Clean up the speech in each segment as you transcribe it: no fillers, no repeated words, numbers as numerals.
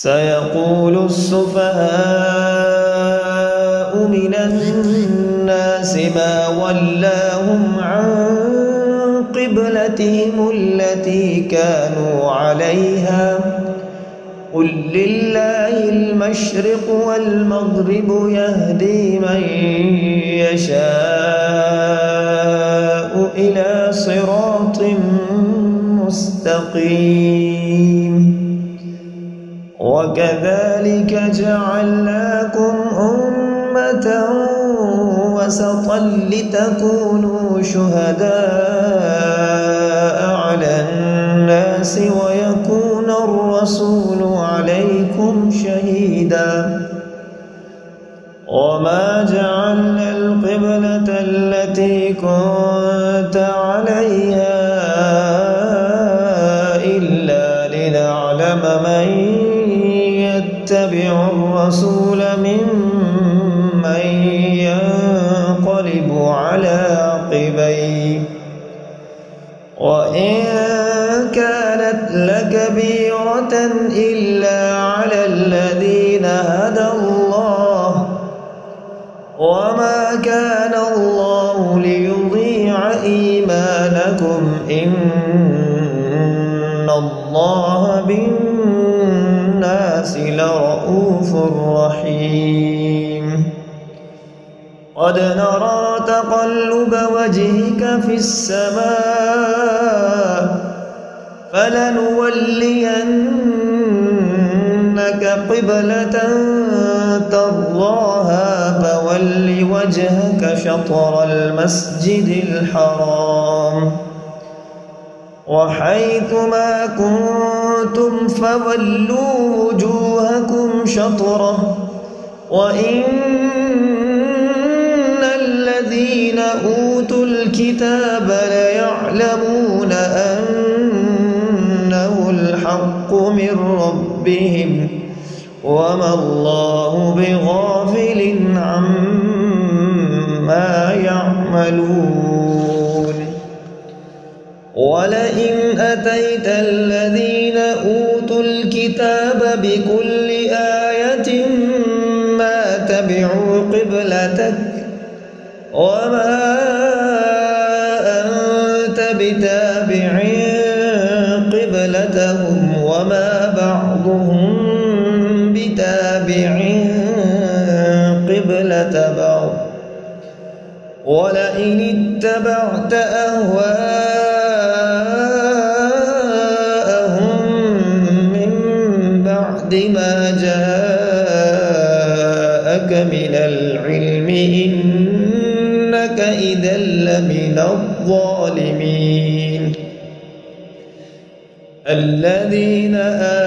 سيقول السفهاء من الناس ما ولاهم عن قبلتهم التي كانوا عليها قل لله المشرق والمغرب يهدي من يشاء إلى صراط مستقيم وكذلك جعلناكم أمة وسطا لتكونوا شهداء على الناس ويكون الرسول عليكم شهيدا وما جعلنا القبلة التي كنت عليها إلا لنعلم من يتبع الرسول ممن ينقلب على عقبيه وإن كانت لكبيرة إلا على الذين هدى الله وما كان الله ليضيع إيمانكم إن الله بالناس لرؤوف رحيم قد نرى تقلب وجهك في السماء فلنولينك قبلة ترضاها فول وجهك شطر المسجد الحرام وحيث ما كنتم فولوا وجوهكم شطره وإن الذين أوتوا الكتاب ليعلمون أنه الحق من ربهم وما الله بغافل عما يعملون ولئن أتيت الذين أوتوا الكتاب بكل آية ما تبعوا قبلتك وما أنت بتابع قبلتهم وما بعضهم بتابع قبلة بعض ولئن اتبعت أهواءهم من بعد ما جاءك من العلم إنك إذا لمن الظالمين الذين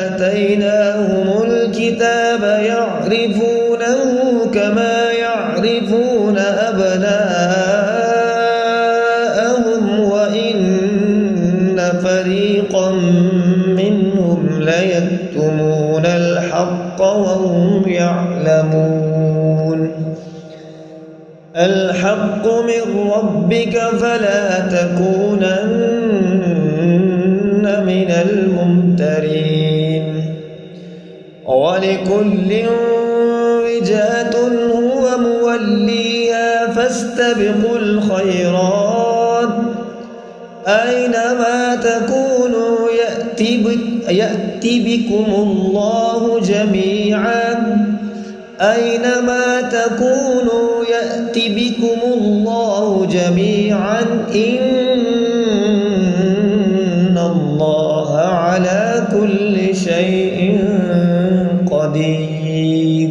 آتيناهم الكتاب يعرفونه كما يعرفون أبناءهم وإن فريقا منهم ليكتمون الحق وهم يعلمون الحق من ربك فلا تكونن من الممترين ولكل وجهة هو موليها فاستبقوا الخيرات أينما تكونوا يأتي بكم الله جميعا أينما تكونوا يأتي بكم الله جميعا إن الله على كل شيء قدير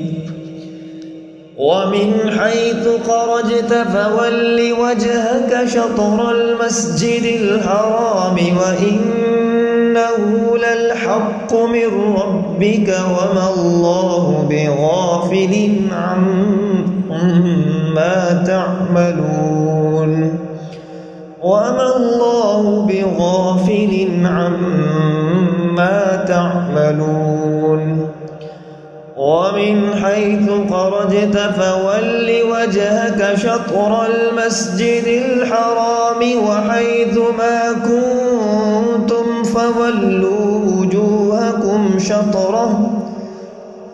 ومن حيث خرجت فول وجهك شطر المسجد الحرام وإنه للحق من ربك وما الله بغافل عما تعملون وما الله بغافل عما تعملون ومن حيث خرجت فول وجهك شطر المسجد الحرام وحيث ما كنتم فولوا وجوهكم شطره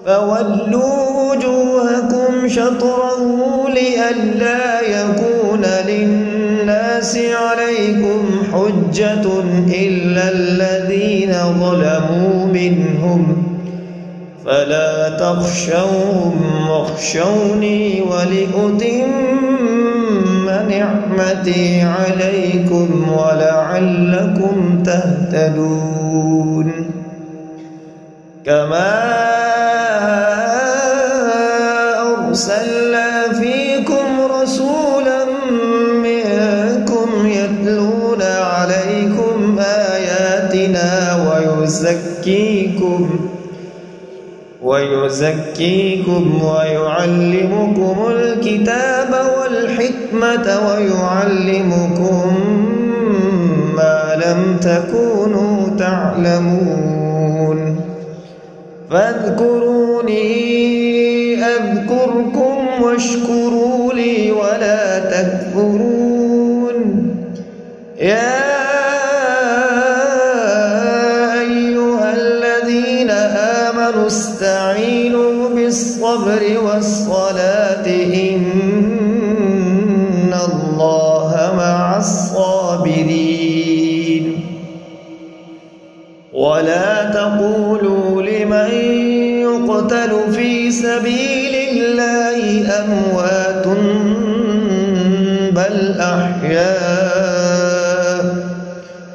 فولوا وجوهكم شطره لئلا يكون للناس عليكم حجة إلا الذين ظلموا منهم فلا تخشوهم واخشوني ولأتم نعمتي عليكم ولعلكم تهتدون كما أرسلنا فيكم رسولا منكم يتلون عليكم آياتنا ويزكيكم ويعلمكم الكتاب والحكمة ويعلمكم ما لم تكونوا تعلمون فاذكروني أذكركم واشكروا لي ولا تكفرون يا أيها الذين آمنوا استعينوا بالصبر والصلاة إن الله مع الصابرين ولا تقولوا لمن يقتل في سبيل الله أموات بل أحياء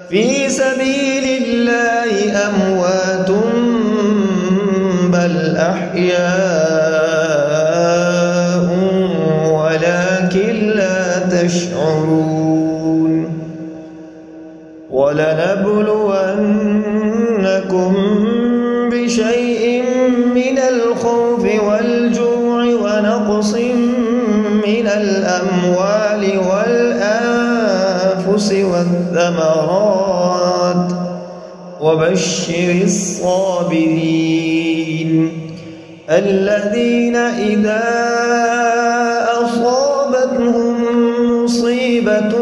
في سبيل الله أموات بل أحياء ولكن لا تشعرون ولنبلونكم بشيء من الخوف والجوع ونقص من الأموال والأنفس والثمرات وبشر الصابرين الذين إذا أصابتهم مصيبة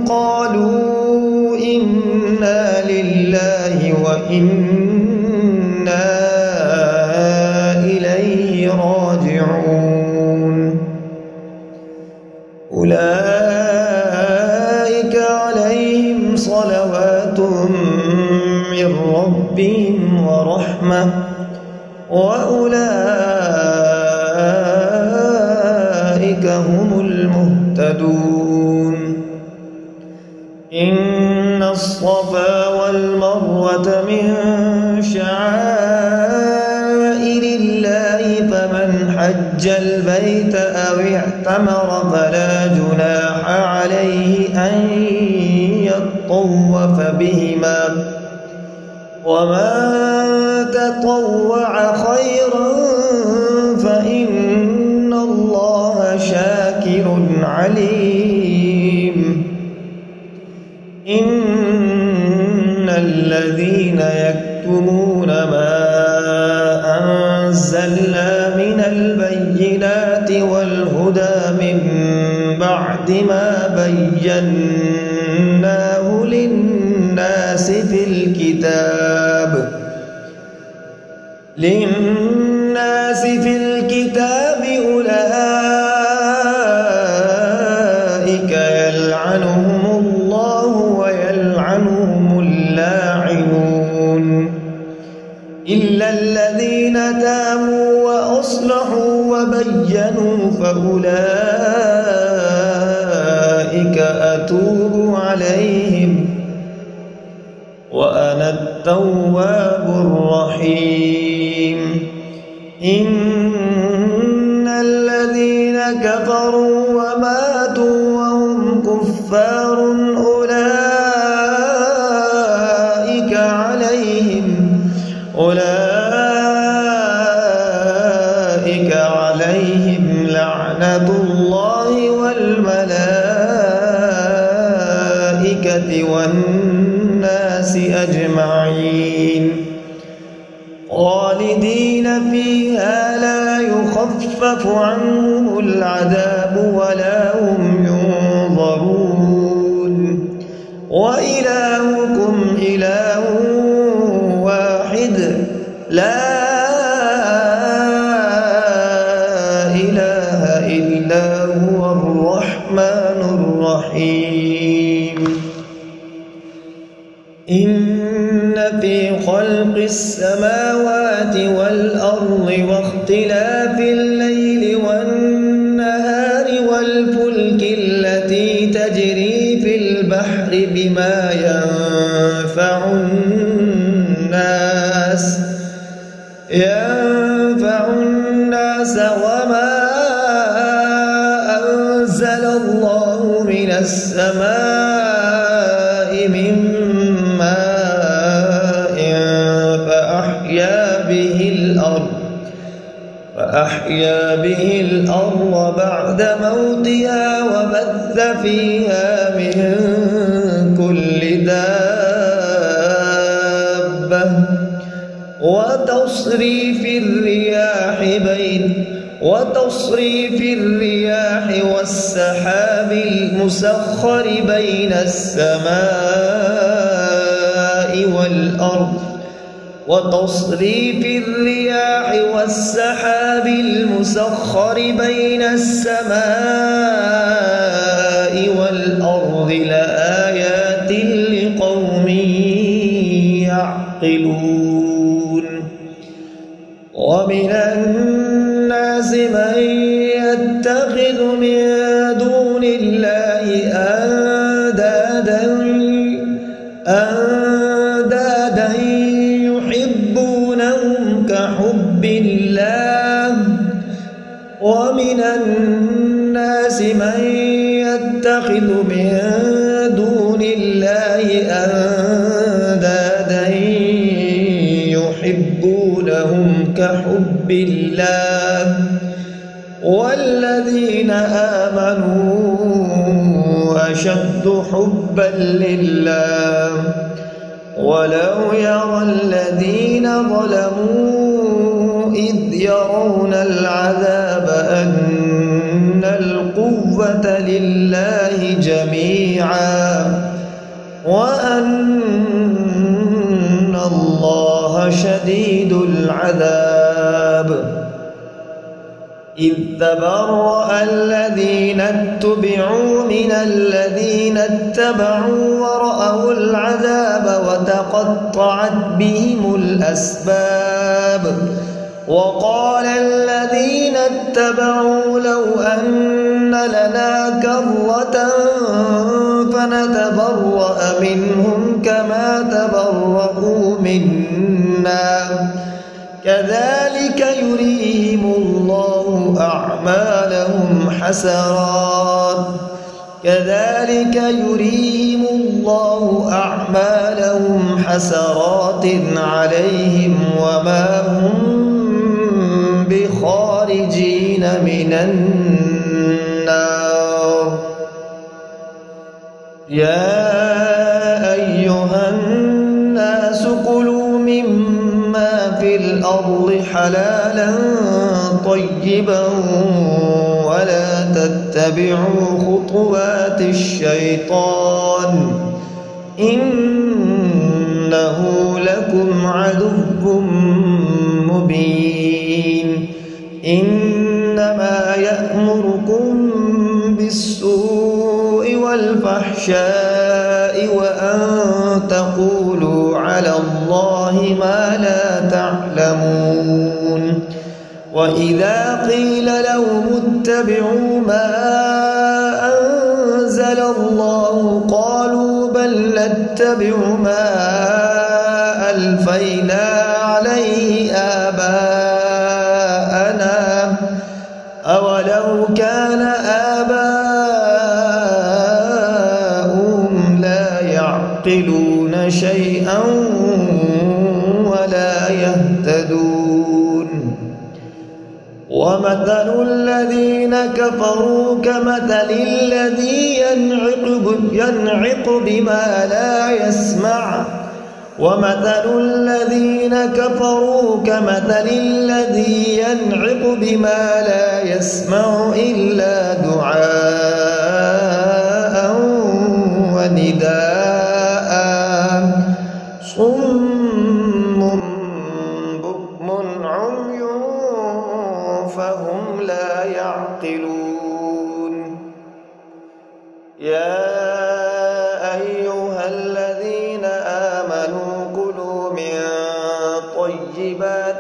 قالوا إنا لله وإنا إليه راجعون أولئك عليهم صلوات من ربهم ورحمة وأولئك هم المهتدون إن الصفا والمروة من شعائر الله فمن حج البيت أو اعتمر فلا جناح عليه أن يطوف بهما ومن تطوع خيرا فإن الله شاكر عليم إن الذين يكتمون ما أنزلنا من البينات والهدى من بعد ما بيناه للناس في الكتاب أولئك يلعنهم الله ويلعنهم اللاعنون إلا الذين تابوا وأصلحوا وبينوا فأولئك أتوب عليهم وأنا التواب الرحيم إن الذين كفروا وماتوا وهم كفار أولئك عليهم لعنة الله والملائكة والناس أجمعين خالدين فيها لا يخفف عنهم العذاب ولا هم ينظرون وإلهكم إله واحد لا السماوات والأرض واختلاف الليل والنهار والفلك التي تجري في البحر بما ينفع الناس وما أنزل الله من السماء من ماء فأحيا به الأرض بعد موتها وبث فيها من كل دابة وتصريف الرياح والسحاب المسخر بين السماء والأرض لآيات لقوم يعقلون. ومن الناس من يتخذ من دون الله أندادا يحبونهم كحب الله والذين آمنوا أشد حبا لله. ولو يرى الذين ظلموا إذ يرون العذاب أن القوة لله جميعا وأن الله شديد العذاب. إذ تبرأ الذين اتبعوا من الذين اتبعوا ورأوا العذاب وتقطعت بهم الأسباب. وقال الذين اتبعوا لو أن لنا كرة فنتبرأ منهم كما تبرأوا منا كذلك يريهم الله أعمالهم حسرات عليهم وما هم بخارجين من النار. يا أيها الناس كلوا مما في الأرض حلالا طيبا ولا تتبعوا خطوات الشيطان إنه لكم عدو مبين. إنما يأمركم بالسوء والفحشاء وأن تقولوا على الله ما لا تعلمون. وإذا قيل لهم اتبعوا ما أنزل الله قالوا بل نتبع ما ألفينا عليه آباءنا أولو كان آباؤهم لا يعقلون شيئا ولا يهتدون. ومثل الذين كفروا كمثل الذي ينعق بما لا يسمع ومثل الذين كفروا كمثل الذي ينعق بما لا يسمع إلا دعاء ونداء صم بكم عمي فهم لا يعقلون. يا أيها الذين آمنوا كلوا من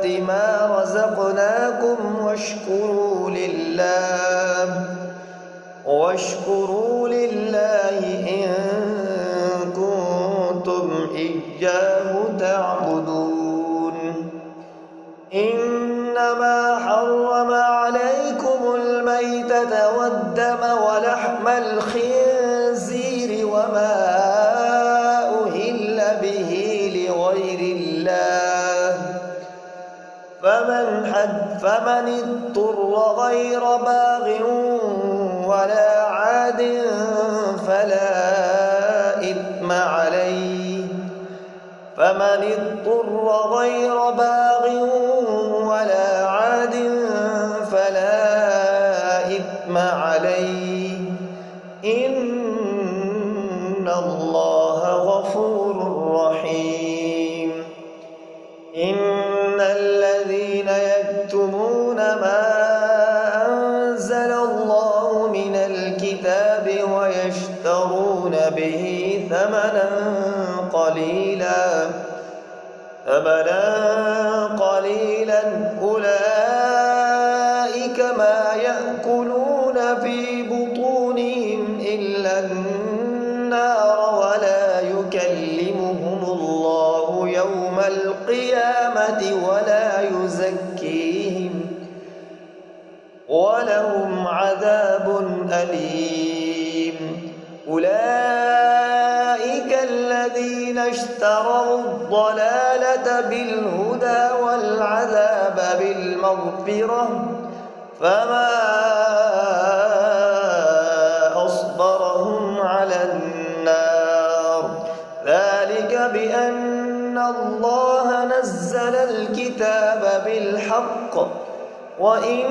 طيبات ما رزقناكم واشكروا لله إن كنتم إياه تعبدون. إنما حرم عليكم الميتة والدم ولحم الخنزير وما أهل به لغير الله، فمن اضطر غير باغ ولا عاد فلا إثم عليه إن الله غفور رحيم. إن الذين يكتمون ما أنزل الله من الكتاب ويشترون به ثمنا قليلا أولئك ما يأكلون في بطونهم إلا النار ولا يكلمهم الله يوم القيامة ولا يزكيهم ولهم عذاب أليم. أولئك الذين اشتروا الضلالة بالهدى والعذاب بالمغفرة فما أصبرهم على النار، ذلك بأن الله نزل الكتاب بالحق وإن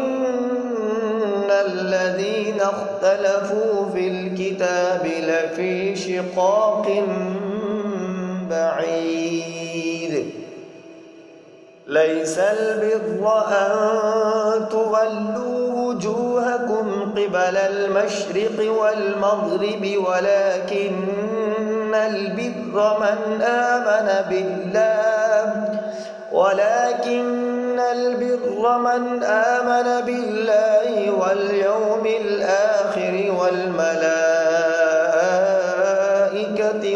الذين اختلفوا في الكتاب لفي شقاق بعيد. ليس البر أن تولوا وجوهكم قبل المشرق والمغرب ولكن البر من آمن بالله واليوم الآخر والملائكة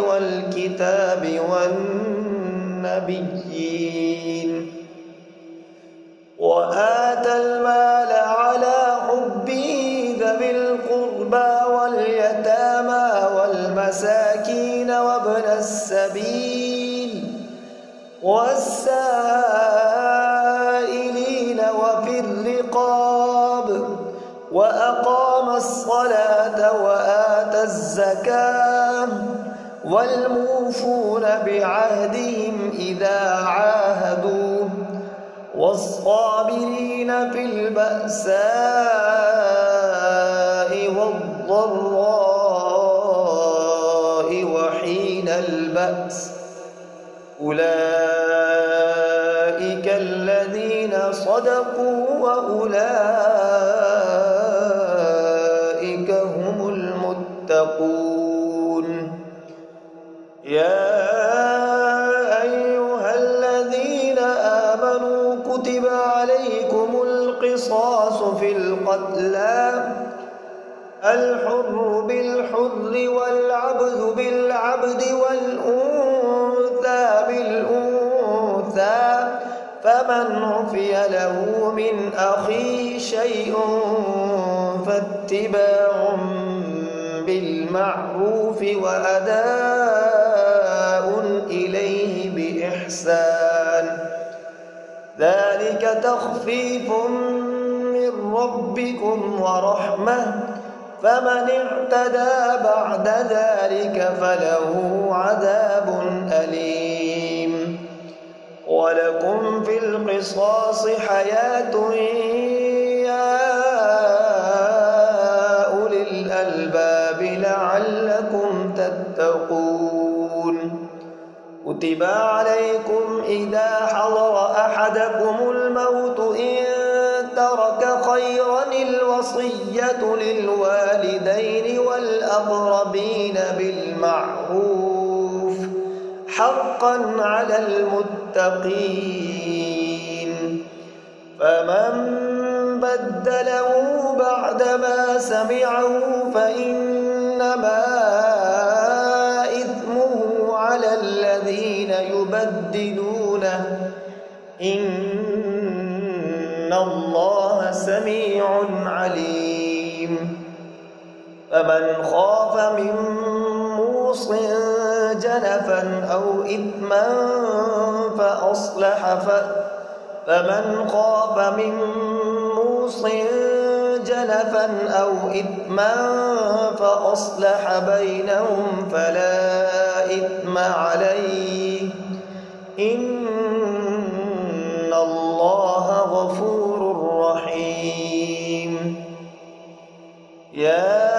والكتاب والنبيين وآتى المال على حبه ذوي القربى واليتامى والمساكين وابن السبيل والسائلين وفي الرقاب وأقام الصلاة وآتى الزكاة والموفون بعهدهم إذا عاهدوا والصابرين في البأساء والضراء وحين البأس أولئك الذين صدقوا وأولئك هم المتقون. يا أيها الذين آمنوا كتب عليكم القصاص في القتلى الحر بالحر والعبد بالعبد والأنثى بالأنثى فمن عفي له من أخيه شيء فاتباع بالمعروف وأداء إليه بإحسان ذلك تخفيف من ربكم ورحمة فمن اعتدى بعد ذلك فله عذاب أليم. ولكم في القصاص حياة يا أولي الألباب لعلكم تتقون. كتب عليكم إذا حضر أحدكم الموت إن ترك خيرا الوصية للوالدين والأقربين بالمعروف حقا على المتقين. فمن بدله بعدما سمعه فإنما إثمه على الذين يبدلونه إن الله سميع عليم. فمن خاف من موص جنفا أو إثما فمن خاف من موص جنفا أو إثما فأصلح بينهم فلا إثم عليه إن الله غفور رحيم. يا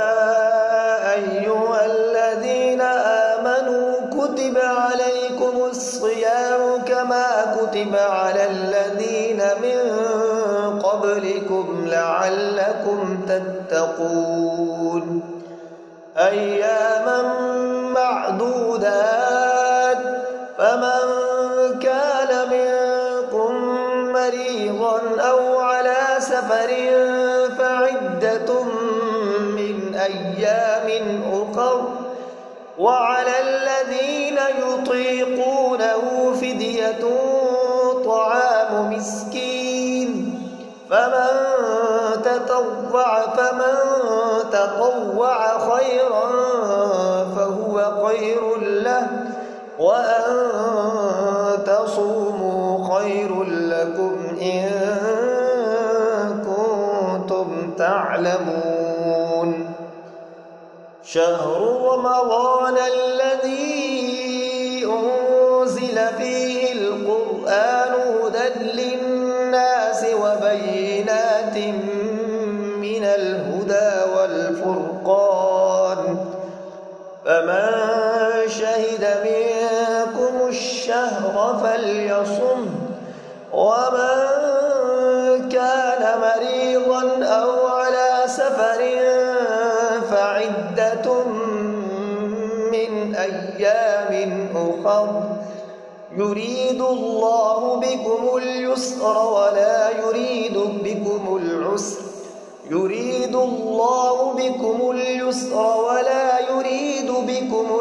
أيها الذين آمنوا كتب عليكم الصيام كما كتب على الذين من قبلكم لعلكم تتقون. أياما معدودات فمن كان منكم مريضا أو على سفر فعدة من أيام أخر وعلى الذين يطيقونه فدية طعام مسكين فمن تطوع خيرا فهو خير له وأن تصوموا خير لكم إن كنتم تعلمون. شهر رمضان الذي أنزل فيه القرآن هدى للناس وبينات من الهدى والفرقان فمن شهد منكم الشهر فليصم ومن كان مريضا أو على سفر فعدة من أيام أخر يريد الله بكم اليسر ولا يريد بكم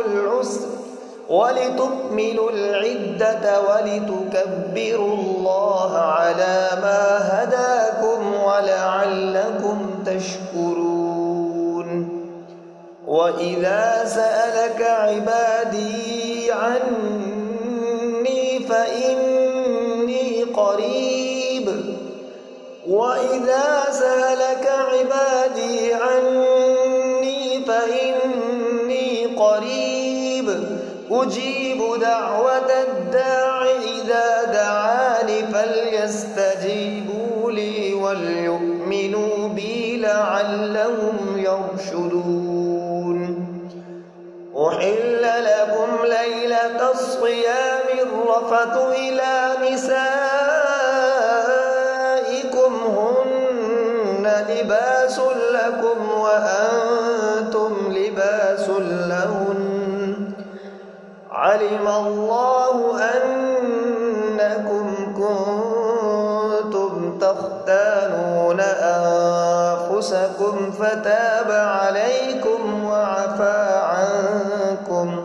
العسر ولتكملوا العدة ولتكبروا الله على ما هداكم ولعلكم تشكرون. وإذا سألك عبادي عني فإني قريب أجيب دعوة الداع إذا دعان فليستجيبوا لي وليؤمنوا بي لعلهم يرشدون. أحل لكم ليلة الصيام الرفث إلى نسائكم هن لباس لكم وأنتم لباس لهن علم الله أنكم كنتم تختانون أنفسكم فتاب عليكم وعفى عنكم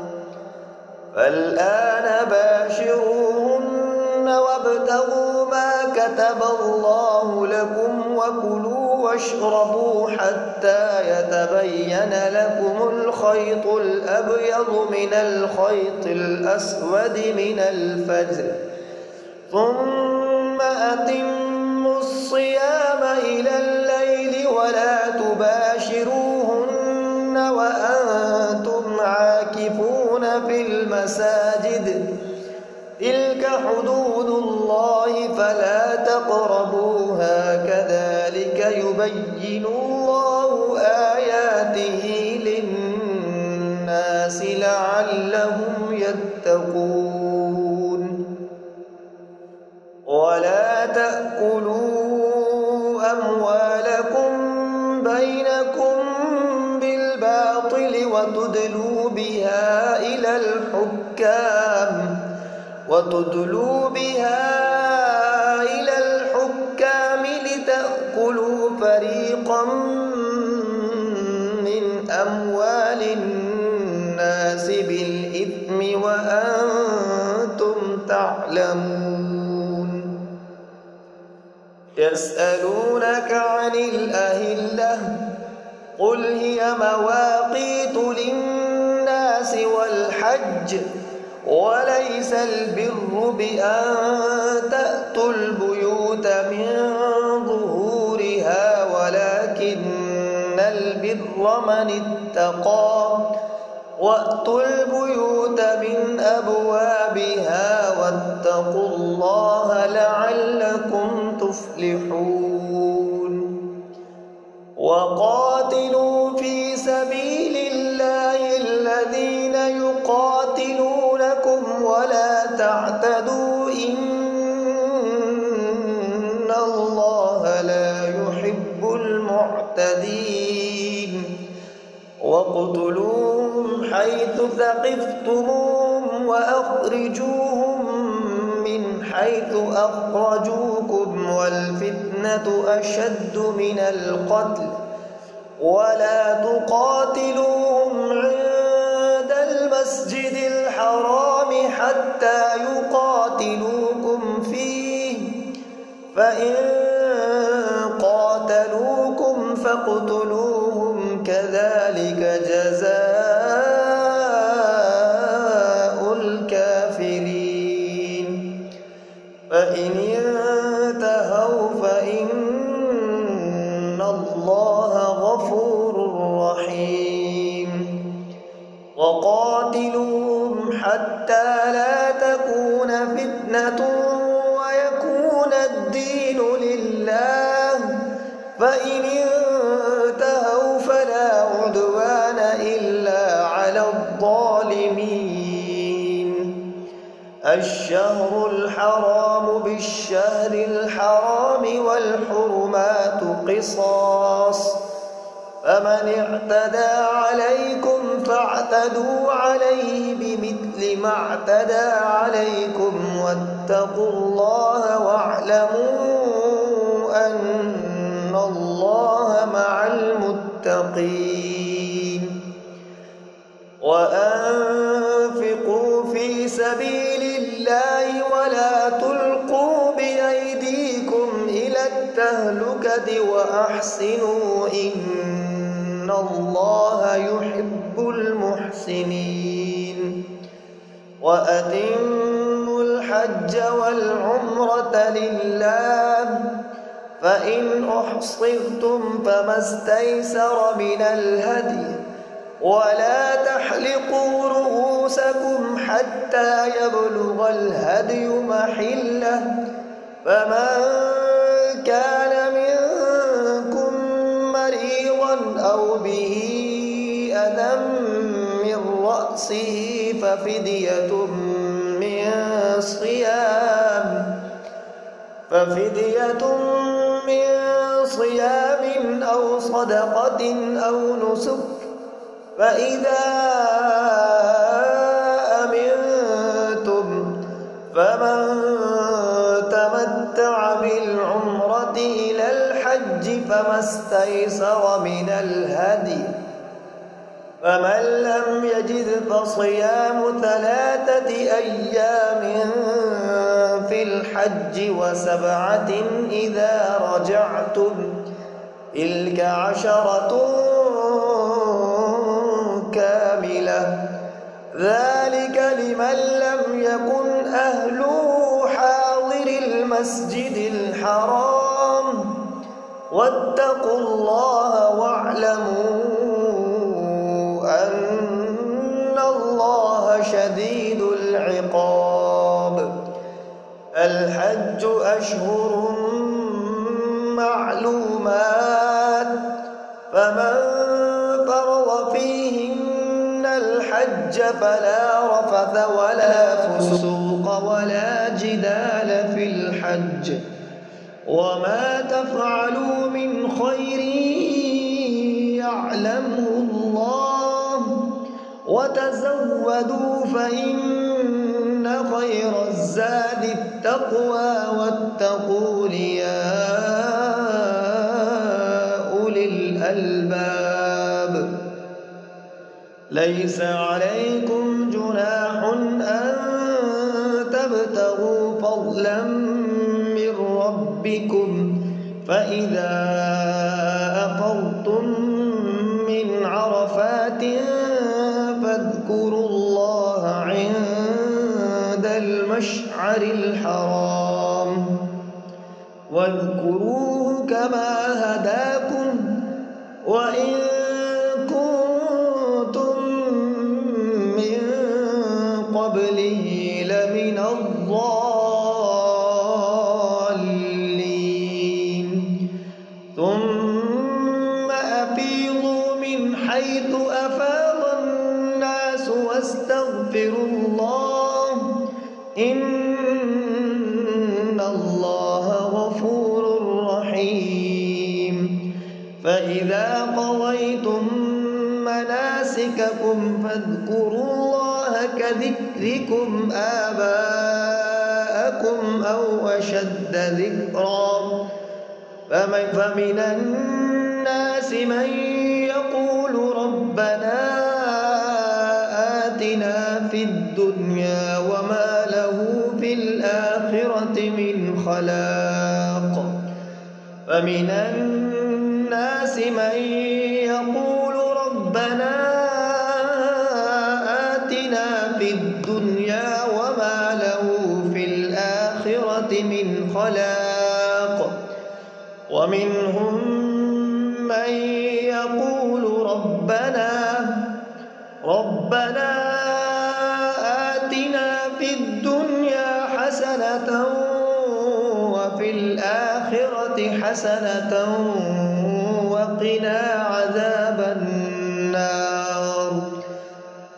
فالآن باشروهن وابتغوا ما كتب الله لكم وكلوا واشربوا حتى يتبين لكم الخيط الأبيض من الخيط الأسود من الفجر ثم أتموا الصيام إلى الليل ولا تباشروهن وأنتم عاكفون في المساجد تلك حدود الله فلا تقربوها كذلك يبين الله آياته للناس لعلهم يتقون. ولا تأكلوا أموالكم بينكم بالباطل وتدلوا بها إلى الحكام يسألونك عن الأهلة قل هي مواقيت للناس والحج وليس البر بأن تأتوا البيوت من ظهورها ولكن البر من اتقى وأتوا البيوت من أبوابها واتقوا الله لعلكم تفلحون وقاتلوا في سبيل الله الذين يقاتلونكم ولا تعتدوا إن الله لا يحب المعتدين واقتلوهم حيث ثقفتموهم وأخرجوهم من حيث أخرجوكم والفتنة أشد من القتل ولا تقاتلوهم عند المسجد الحرام حتى يقاتلوكم فيه فإن قاتلوكم فاقتلوهم كذلك جزاء الكافرين فإن انتهوا فإن الله غفور رحيم وقاتلوهم حتى لا تكون فتنة ويكون الدين لله فإن انتهوا فلا عدوان إلا على الظالمين الشهر الحرام بالشهر الحرام والحرمات قصاص فمن اعتدى عليكم فاعتدوا عليه بمثل ما اعتدى عليكم واتقوا الله واعلموا أن الله مع المتقين وأنفقوا في سبيل الله ولا تلقوا بأيديكم إلى التهلكة وأحسنوا إن الله يحب المحسنين وأتموا الحج والعمرة لله فإن أحصرتم فما استيسر من الهدي ولا تحلقوا رؤوسكم حتى يبلغ الهدي محله فمن كان منكم مريضا أو به أذى من رأسه ففدية من صيام أو صدقة أو نسك فإذا أمنتم فمن تمتع بالعمرة إلى الحج فما استيسر من الهدي فمن لم يجد فصيام 3 أيام في الحج و7 إذا رجعتم تلك 10 كاملة ذلك لمن لم يكن أهله حاضر المسجد الحرام واتقوا الله واعلموا أن الله شديد العقاب الحج أشهر معلومات فمن فرض فيهن الحج فلا رفث ولا فسوق ولا جدال في الحج وما تفعلوا من خير يعلمه الله وتزودوا فإن خير الزاد التقوى واتقون يا أولي الألباب ليس عليكم جناح أن تبتغوا فضلا من ربكم فإذا أفضتم من عرفات فاذكروا الله عند المشعر الحرام واذكروه كما هداكم وإن كنتم من قبله لمن الضالين ثم أفيضوا من حيث أفاض الناس واستغفروا الله إن الله غفور رحيم فإذا قضيتم مناسككم فاذكروا الله كذكركم آباءكم أو أشد ذكرا فمن الناس من يقول ربنا آتنا في الدنيا وما له في الآخرة من خلاق فمن الناس من يقول ربنا آتنا في الدنيا وما له في الآخرة من خلاق ومنهم من يقول ربنا آتنا في الدنيا حسنة وفي الآخرة حسنة وقنا عذاب النار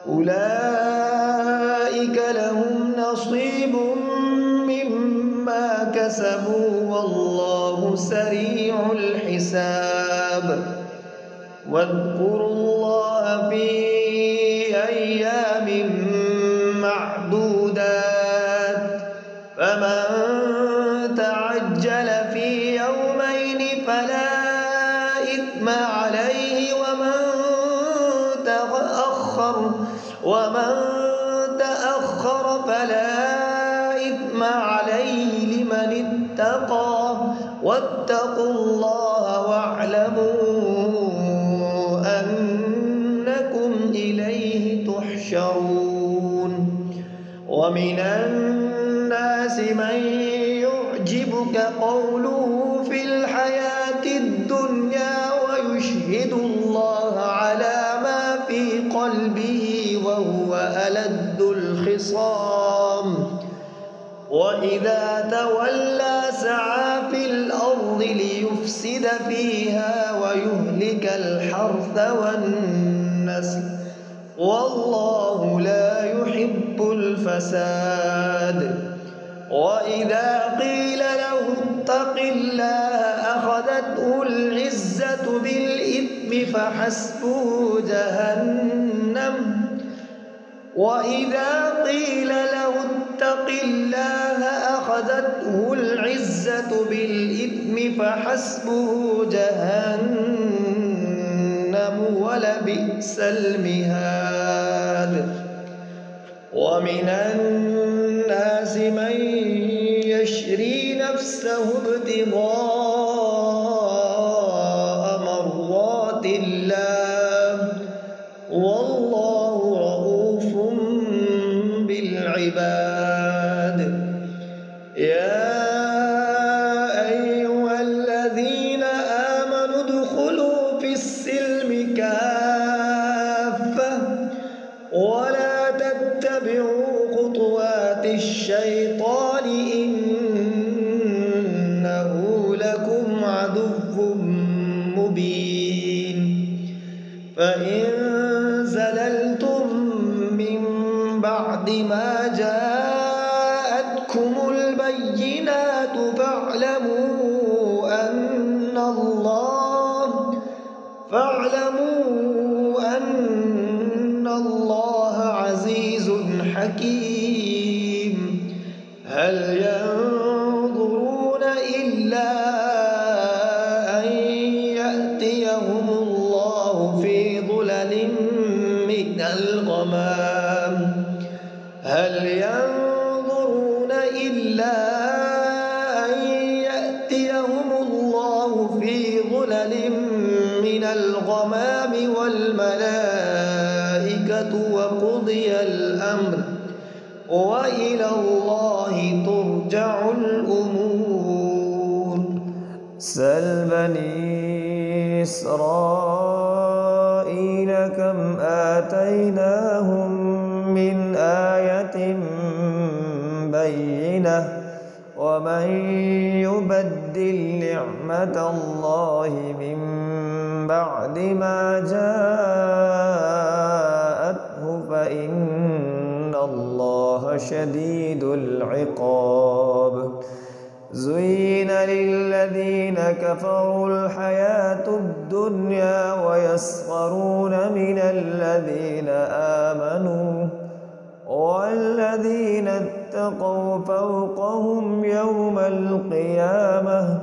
أولئك لهم نصيب مما كسبوا والله سريع الحساب واذكروا الله في أيام معدودات فمن تعجل في يومين فلا إثم عليه ومن تأخر فلا إثم عليه لمن اتقى واتقوا الله واعلموا أنكم إليه تحشرون ومن الناس من يعجبك قوله في الحياة الدنيا ويشهد الله على ما في قلبه وهو ألد الخصام وإذا تولى سعى في الأرض ليفسد فيها ويهلك الحرث والنسل والله لا يحب الفساد وإذا قيل له اتق الله أخذته العزة بالإثم فحسبه جهنم وإذا قيل له اتق الله أخذته العزة بالإثم فحسبه جهنم ولبئس المهاد ومن الناس من يشري نفسه ابتغاء مرضات الله والله رؤوف بالعباد يا أيها الذين آمنوا ادخلوا في السلم كافة ولا تتبعوا خطوات الشيطان إنه لكم عدو مبين فإن زللتم من بعد ما جاءتكم البينات فاعلموا أن الله عزيز حكيم هل ينظرون إلا أن يأتيهم الله في ظلل من الغمام هل ينظرون إلا أن يأتيهم الله في ظلل من الغمام والملائكة وقضي الأمر وإلى الله ترجع الأمور. سل بني إسرائيل كم آتيناهم من آية بينة ومن يبدل نعمة الله من بعد ما جاءته فإن الله شديد العقاب. زين للذين كفروا الحياة الدنيا ويسخرون من الذين آمنوا والذين اتقوا فوقهم يوم القيامة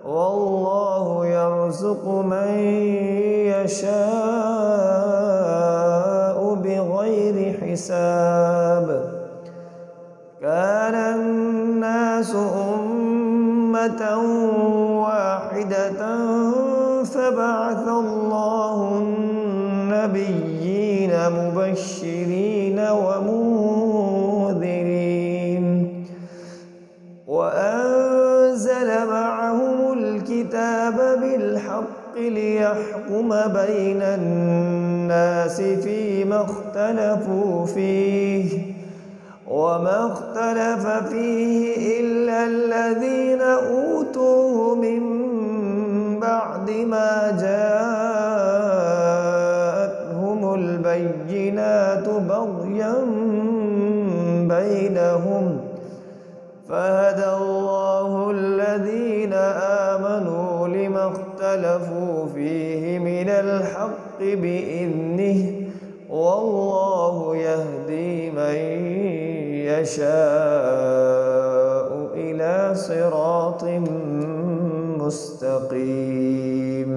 والله يرزق من يشاء بغير حساب. كان الناس أمة واحدة فبعث الله النبيين مبشرين ومنذرين وأنزل معهم الكتاب بالحق ليحكم بين الناس فيما اختلفوا فيه وما اختلف فيه إلا الذين أوتوه من بعد ما جاءتهم البينات بغيا بينهم فهدى الله الذين آمنوا لما اختلفوا فيه من الحق بإذنه والله يهدي من يشاء إلى صراط مستقيم.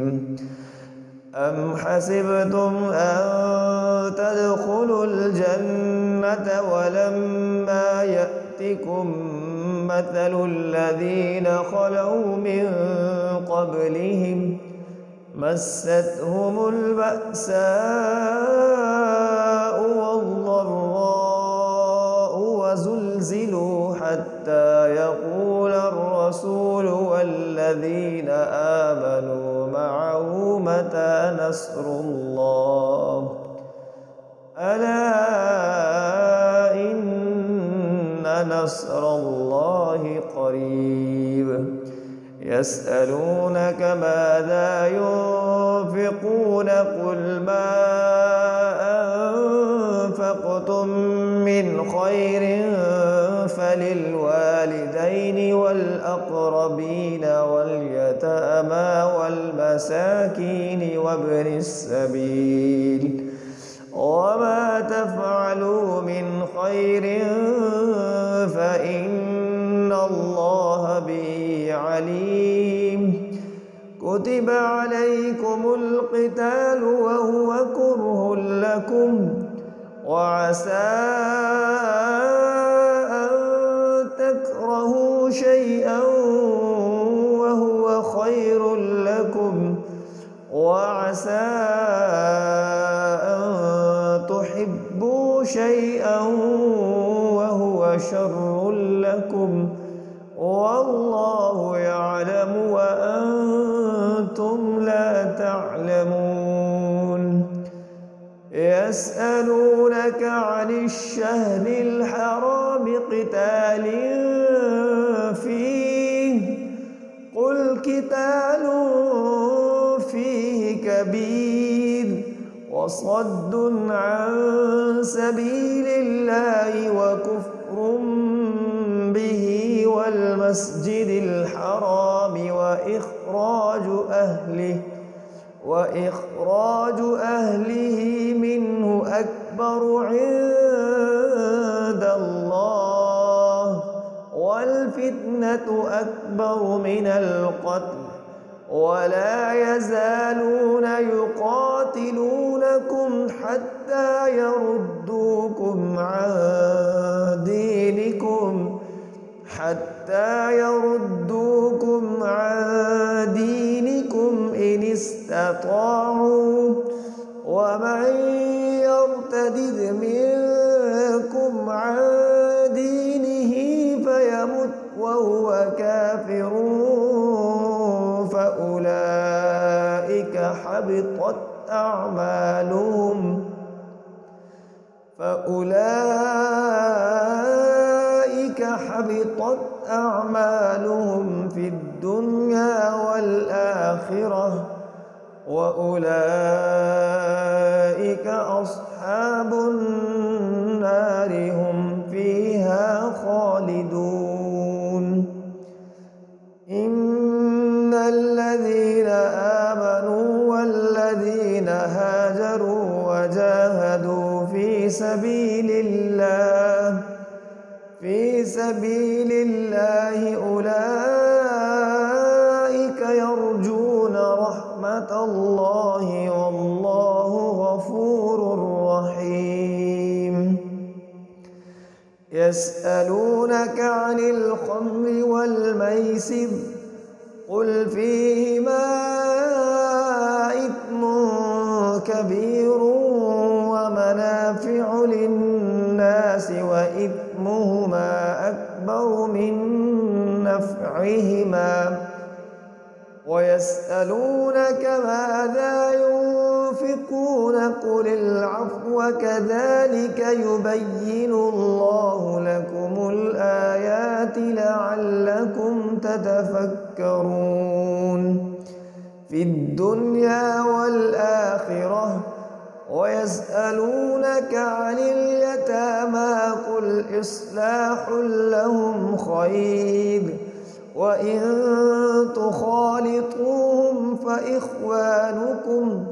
أم حسبتم أن تدخلوا الجنة ولما يأتكم مثل الذين خلوا من قبلهم مستهم البأساء والضراء وزلزلوا حتى يقول الرسول والذين آمنوا معه متى نصر الله ألا إن نصر الله قريب. يسألونك ماذا ينفقون قل ما أنفقتم من خير فللوالدين والأقربين واليتامى والمساكين وابن السبيل وما تفعلوا من خير فإن الله به عليم. كتب عليكم القتال وهو كره لكم وعسى أن تكرهوا شيئا وهو خير لكم وعسى أن تحبوا شيئا وهو شر لكم والله يعلم وأنتم لا تعلمون. يسألونك عن الشهر الحرام قتال فيه قل قتال فيه كبير وصد عن سبيل الله وكفر به والمسجد الحرام وإخراج أهله منه أكبر عند الله والفتنة أكبر من القتل ولا يزالون يقاتلونكم حتى يردوكم عن دينكم إن استطاعوا ومن يرتد منكم عن دينه فيمت وهو كافر فأولئك حبطت أعمالهم في الدنيا والآخرة وأولئك أصحاب النار هم فيها خالدون. إن الذين آمنوا والذين هاجروا وجاهدوا في سبيل الله أولئك يرجون رحمة الله والله غفور رحيم. يسألونك عن الخمر والميسر قل فيهما إثم كبير ومنافع للناس وإثمهما أكبر من نفعهما ويسألونك ماذا ينفقون قل العفو كذلك يبين الله لكم الآيات لعلكم تتفكرون في الدنيا والآخرة. ويسألونك عن اليتامى قل إصلاح لهم خير وإن تخالطوهم فإخوانكم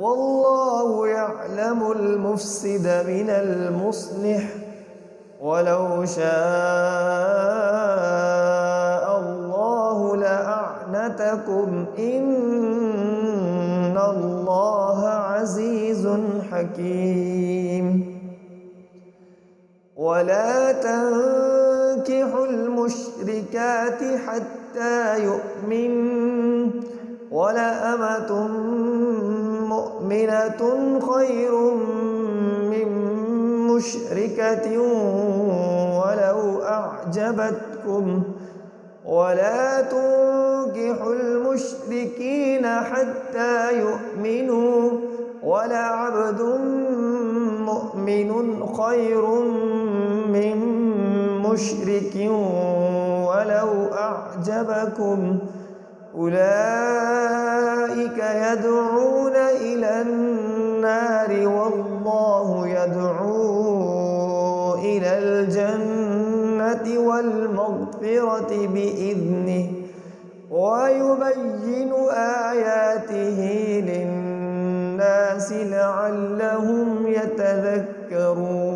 والله يعلم المفسد من المصلح ولو شاء الله لأعنتكم إن الله عزيز حكيم. ولا تنكحوا المشركات حتى يؤمنوا ولأمة مؤمنة خير من مشركة ولو أعجبتكم ولا تنكحوا المشركين حتى يؤمنوا ولعبد مؤمن خير من مشرك ولو أعجبكم أولئك يدعون إلى النار والله يدعو إلى الجنة والمغفرة بإذنه ويبين آياته للناس لعلهم يتذكرون.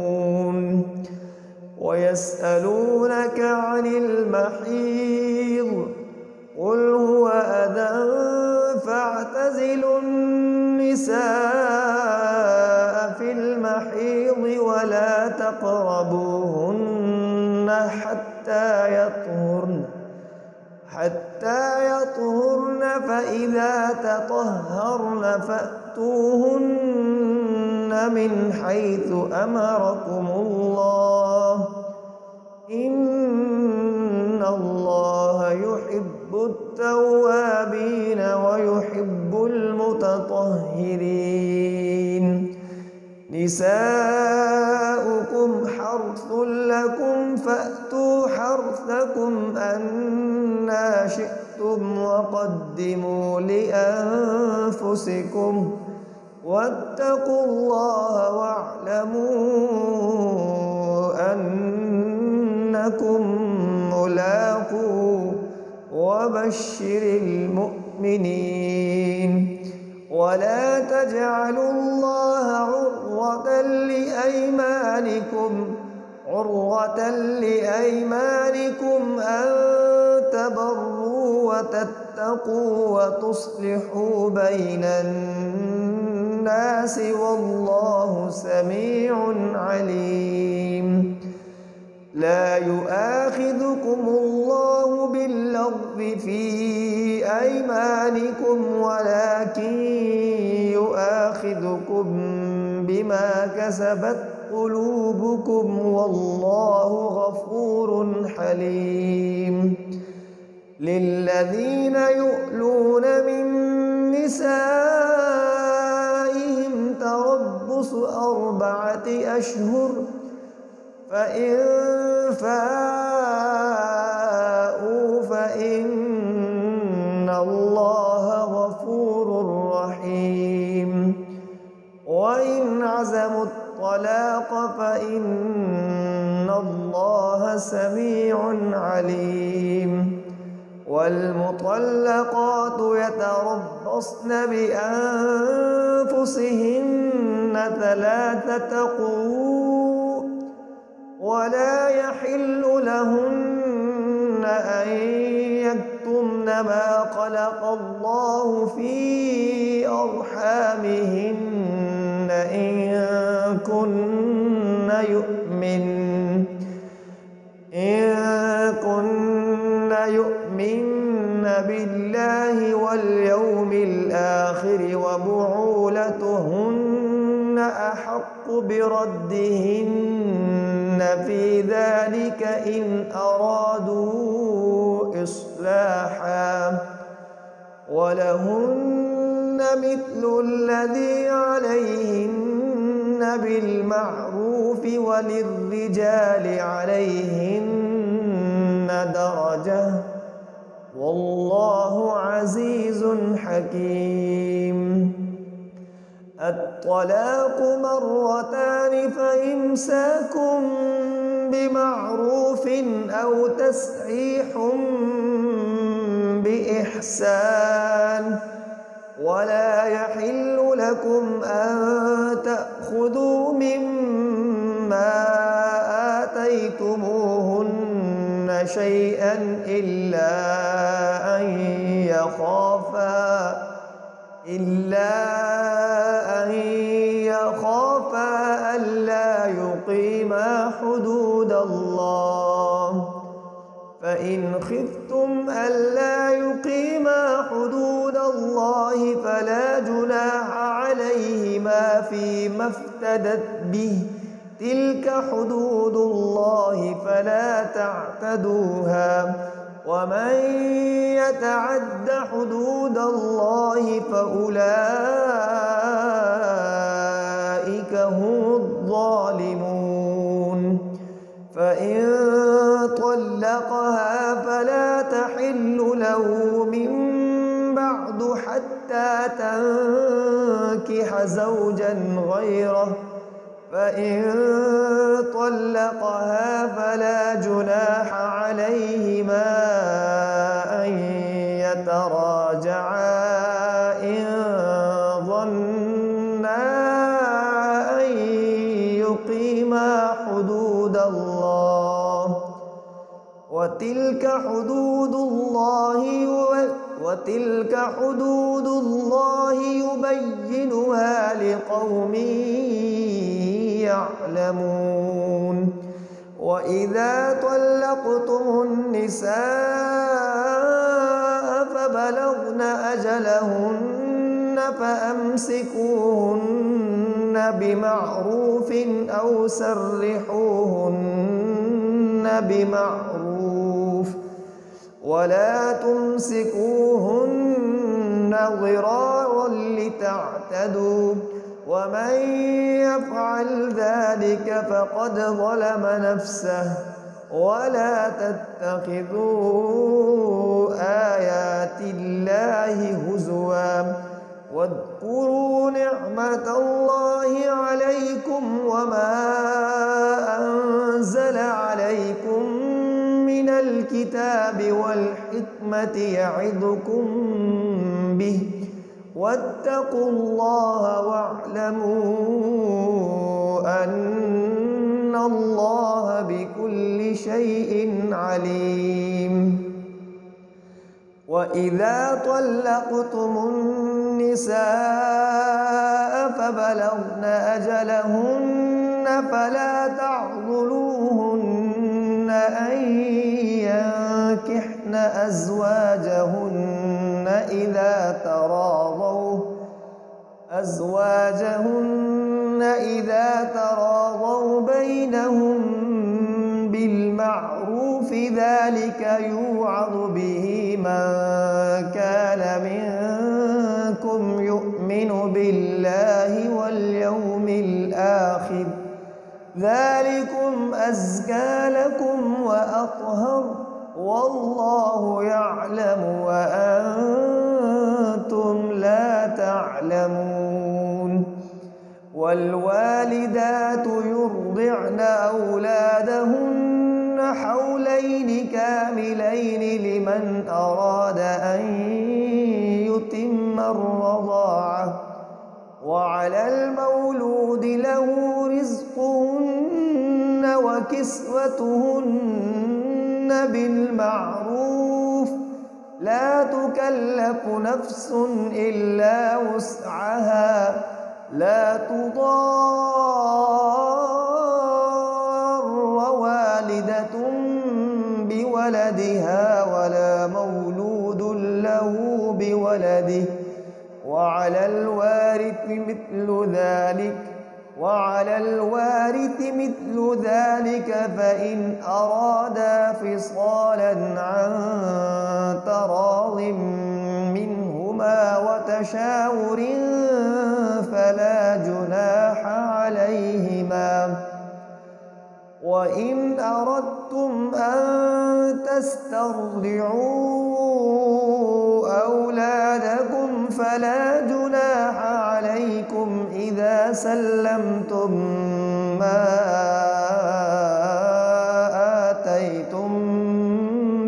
ويسألونك عن المحيض قل هو أذى فاعتزلوا النساء في المحيض ولا تقربوهن حتى يطهرن فإذا تطهرن فأتوهن من حيث أمركم الله إن الله يحب التوابين ويحب المتطهرين. نساؤكم حرث لكم فأتوا حرثكم أنى شئتم وقدموا لأنفسكم واتقوا الله واعلموا أنكم ملاقوه وبشر المؤمنين. ولا تجعلوا الله عرضة لأيمانكم أن تبروا وتتقوا وتصلحوا بين الناس والله سميع عليم. لا يؤاخذكم الله باللغو في أيمانكم ولكن يؤاخذكم بما كسبت قلوبكم والله غفور حليم. للذين يؤلون من نسائهم تربص 4 أشهر فإن فاءوا فإن الله غفور رحيم. وإن عزموا الطلاق فإن الله سميع عليم. والمطلقات يتربصن بأنفسهن 3 قروء ولا يحل لهن أن يكتمن ما خلق الله في أرحامهن إن كن يؤمن بالله واليوم الآخر وبعولتهن أحق بردهن في ذلك إن أرادوا إصلاحا ولهن مثل الذي عليهن بالمعروف وللرجال عليهن درجة والله عزيز حكيم. الطلاق 2 فإمساك بمعروف أو تسريح بإحسان ولا يحل لكم أن تأخذوا مما آتيتموهن شيئا إلا أن يخافا ألا يقيما حدود الله. فإن خفتم ألا يقيما حدود الله فلا جناح عليهما فيما افتدت به تلك حدود الله فلا تعتدوها ومن يتعد حدود الله فأولئك هم الظالمون. فإن طلقها فلا تحل له من بعد حتى تنكح زوجا غيره فإن طلقها فلا جناح عليهما أن يتراجعا إن ظنا أن يقيما حدود الله وتلك حدود الله يبينها لقوم يعلمون. وإذا طلقتم النساء فبلغن أجلهن فأمسكوهن بمعروف أو سرحوهن بمعروف ولا تمسكوهن ضرارا لتعتدوا ومن يفعل ذلك فقد ظلم نفسه ولا تتخذوا آيات الله هزوا واذكروا نعمة الله عليكم وما أنزل عليكم من الكتاب والحكمة يعظكم به واتقوا الله واعلموا أن الله بكل شيء عليم. وإذا طلقتم النساء فبلغن أجلهن فلا تعضلوهن أن ينكحن أزواجهن إذا تراضوا بينهم بالمعروف، ذلك يوعظ به من كان منكم يؤمن بالله واليوم الآخر، ذلكم أزكى لكم وأطهر، والله يعلم وأنتم لا تعلمون. والوالدات يرضعن أولادهن حولين كاملين لمن أراد أن يتم الرضاعة، وعلى المولود له رزقهن وكسوتهن بالمعروف، لا تكلف نفس إلا وسعها، لا تضار والدة بولدها ولا مولود له بولده، وعلى الوارث مثل ذلك فإن أرادا فصالا عن تراض منهما وتشاور فلا جناح عليهما. وإن أردتم أن تسترضعوا أولادكم فلا جناح عليكم إذا سلمتم ما آتيتم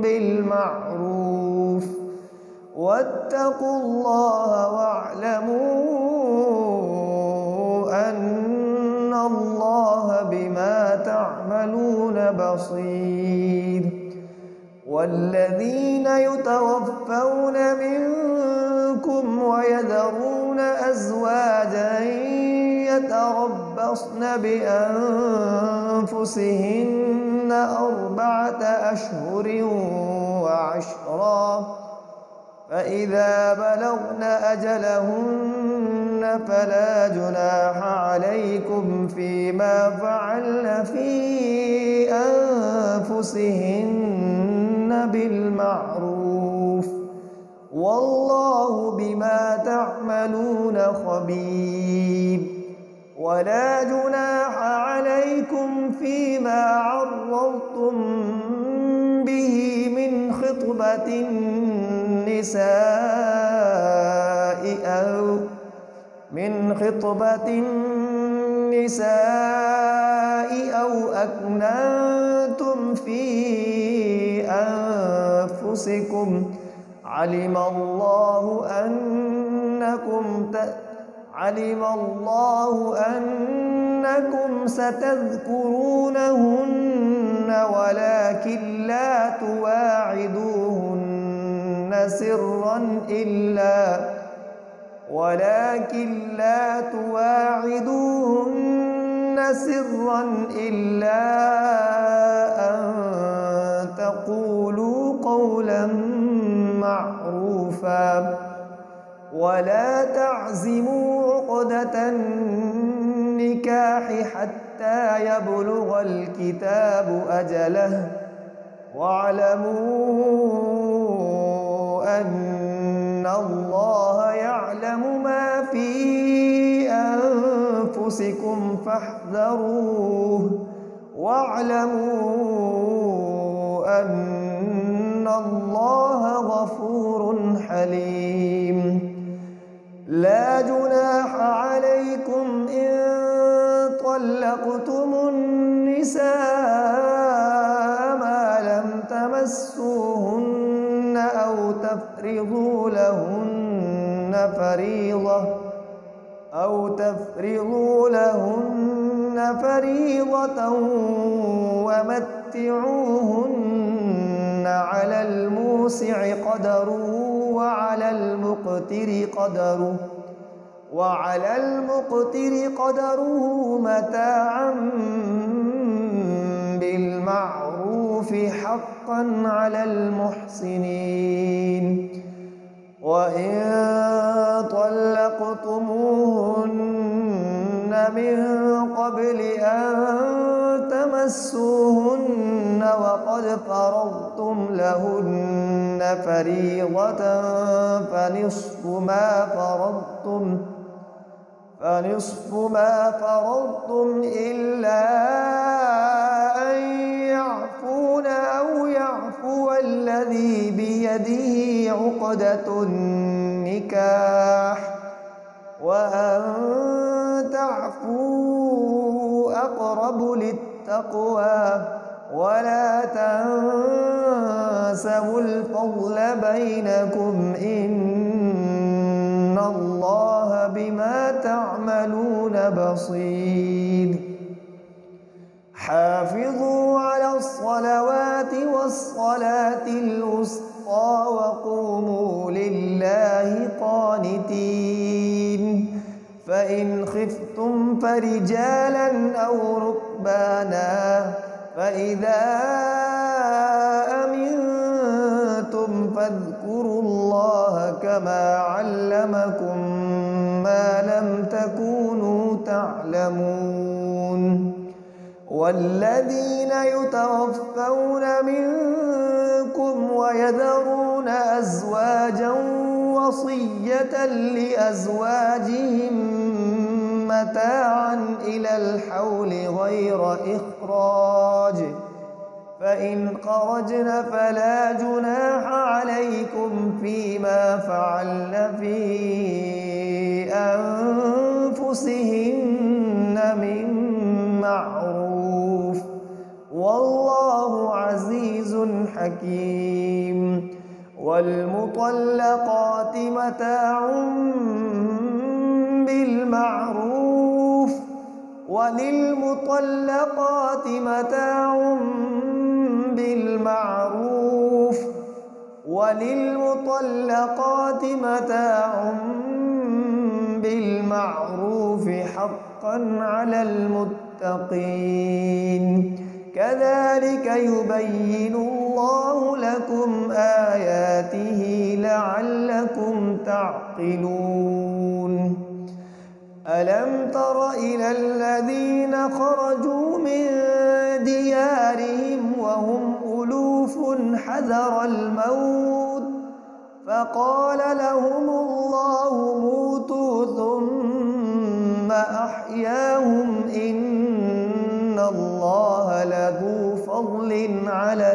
بالمعروف، واتقوا الله واعلموا أن الله بما تعملون بصير. والذين يتوفون منكم ويذرون أزواجا يتربصن بأنفسهن 4 أشهر وعشرا، فإذا بلغن أجلهن فلا جناح عليكم فيما فعلن في أنفسهن بالمعروف، والله بما تعملون خبير. ولا جناح عليكم فيما عرضتم به من خطبة النساء أو أكننتم في أنفسكم، علم الله أنكم ستذكرونهن ولكن لا تواعدوهن سرا إلا أن تقولوا قولا معروفا، ولا تعزموا عقدة النكاح حتى يبلغ الكتاب أجله، واعلموا أن الله يعلم ما في أنفسكم فاحذروه، واعلموا أن الله غفور حليم. لا جناح عليكم إن طلقتم النساء ما لم تمسوهن أو تفرضوا لهن فريضة ومتعوهن على الموسع قدره وعلى المقتر قدره متاعا بالمعروف حقا على المحسنين. وإن طلقتموهن من قبل أن تمسوهن وقد فرضتم لهن فريضة فنصف ما فرضتم إلا أن يعفون أو يعفو الذي بيده عقدة النكاح وأن تعفوا أقرب للتقوى ولا تنسوا الفضل بينكم إن الله بما تعملون بصير. حافظوا على الصلوات والصلاة الوسطى وقوموا لله قانتين. فإن خفتم فرجالا أو ركبانا فإذا أمنتم فاذكروا الله كما علمكم ما لم تكونوا تعلمون. والذين يتوفون منكم ويذرون أزواجا وصية لأزواجهم متاعا إلى الحول غير إخراج فإن خرجن فلا جناح عليكم فيما فعلن في أنفسهن من معروف والله عزيز حكيم. والمطلقات متاع بالمعروف وللمطلقات متاع بالمعروف حقا على المتقين. كذلك يبين الله لكم آياته لعلكم تعقلون. ألم تر إلى الذين خرجوا من ديارهم وهم ألوف حذر الموت فقال لهم الله موتوا ثم أحياهم إن الله لذو فضل على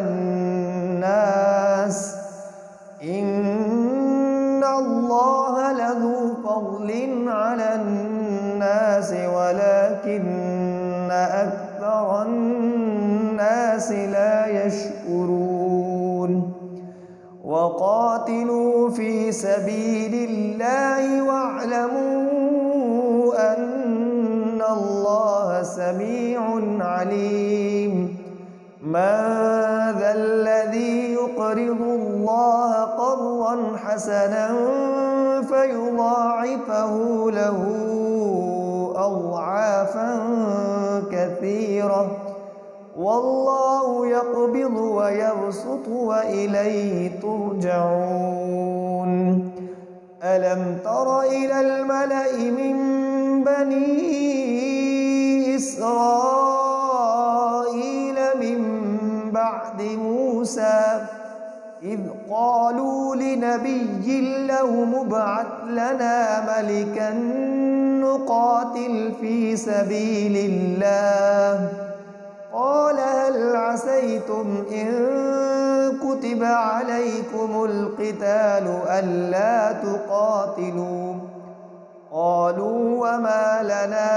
الناس ولكن أكثر الناس لا يشكرون. وقاتلوا في سبيل الله واعلموا أن الله سميع عليم. من ذا الذي يقرض الله قرضا حسنا فيضاعفه له أضعافا كثيرة والله يقبض ويبسط وإليه ترجعون. ألم تر إلى الملأ من بني إسرائيل من بعد موسى إذ قالوا لنبي له ابعث لنا ملكا نقاتل في سبيل الله قال هل عسيتم إن كتب عليكم القتال ألا تقاتلوا قالوا وما لنا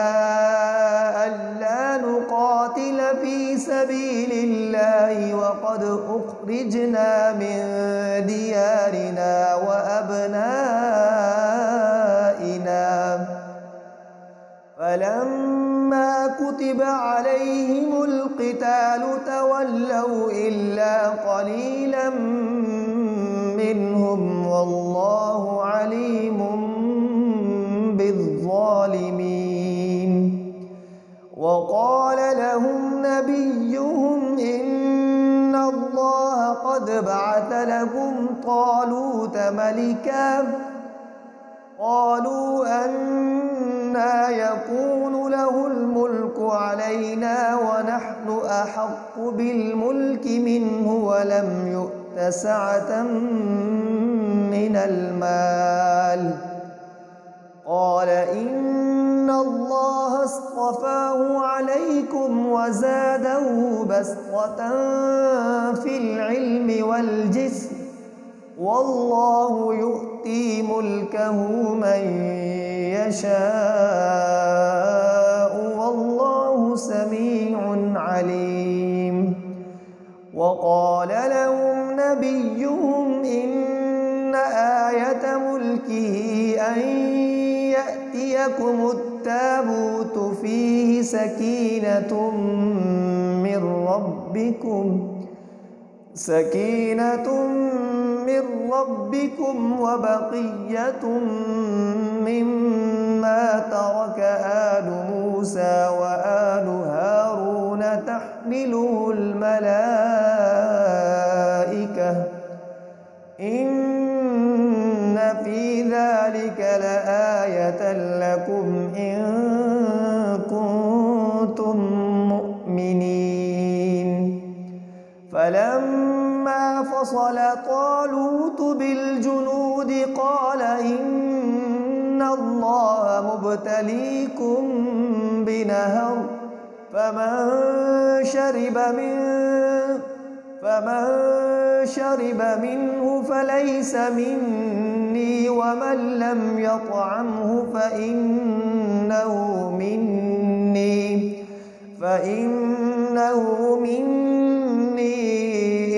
ألا نقاتل في سبيل الله وقد أخرجنا من ديارنا وأبنائنا فلما كتب عليهم القتال تولوا إلا قليلا منهم والله عليم بالظالمين. وقال لهم نبيهم إن الله قالوا أنى يكون له الملك علينا ونحن أحق بالملك منه ولم يؤت سعة من المال. قال إن الله اصطفاه عليكم وزاده بسطة في العلم والجسم والله يؤتي ملكه من يشاء والله سميع عليم. وقال لهم نبيهم إن آية ملكه أن يأتيكم التابوت فيه سكينة من ربكم وبقية مما ترك آل موسى وآل هارون تحمله الملائكة إن في ذلك لآية لكم إن كنتم مؤمنين. فلما فصل طالوت بالجنود قال إن الله مبتليكم بنهر فمن شرب منه فليس مني ومن لم يطعمه فإنه مني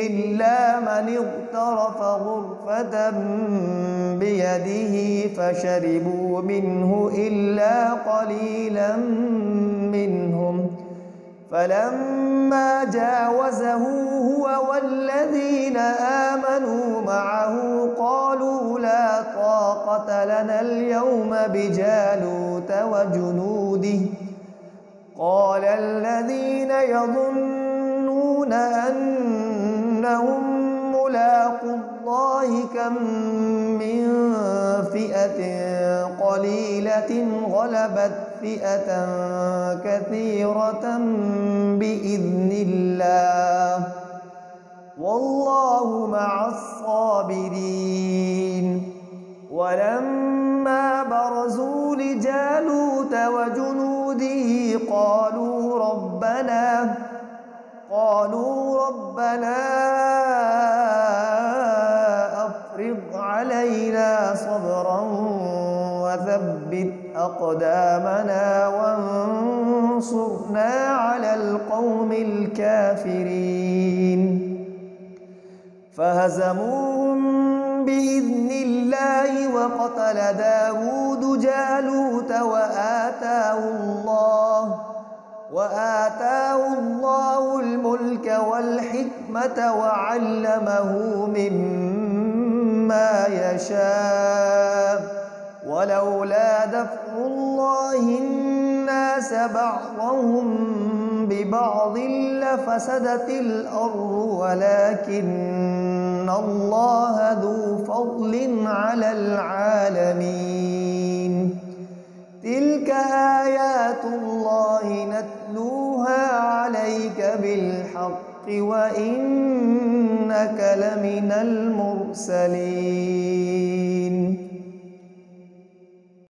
إلا من اغترف غرفة بيده فشربوا منه إلا قليلا منهم. فلما جاوزه هو والذين آمنوا معه قالوا لا طاقة لنا اليوم بجالوت وجنوده. قال الذين يظنون أنهم ملاقو الله كم من فئة قليلة غلبت فئة كثيرة بإذن الله والله مع الصابرين. ولما برزوا لجالوت وجنوده قالوا ربنا أفرغ علينا صبرا وثبت أقدامنا وانصرنا على القوم الكافرين. فهزموهم بإذن الله وقتل داود جالوت وآتاه الله الملك والحكمة وعلمه مما يشاء ولولا دفع الله الناس بعضهم ببعض لفسدت الأرض ولكن الله ذو فضل على العالمين. تلك آيات الله نتلوها عليك بالحق وإنك لمن المرسلين.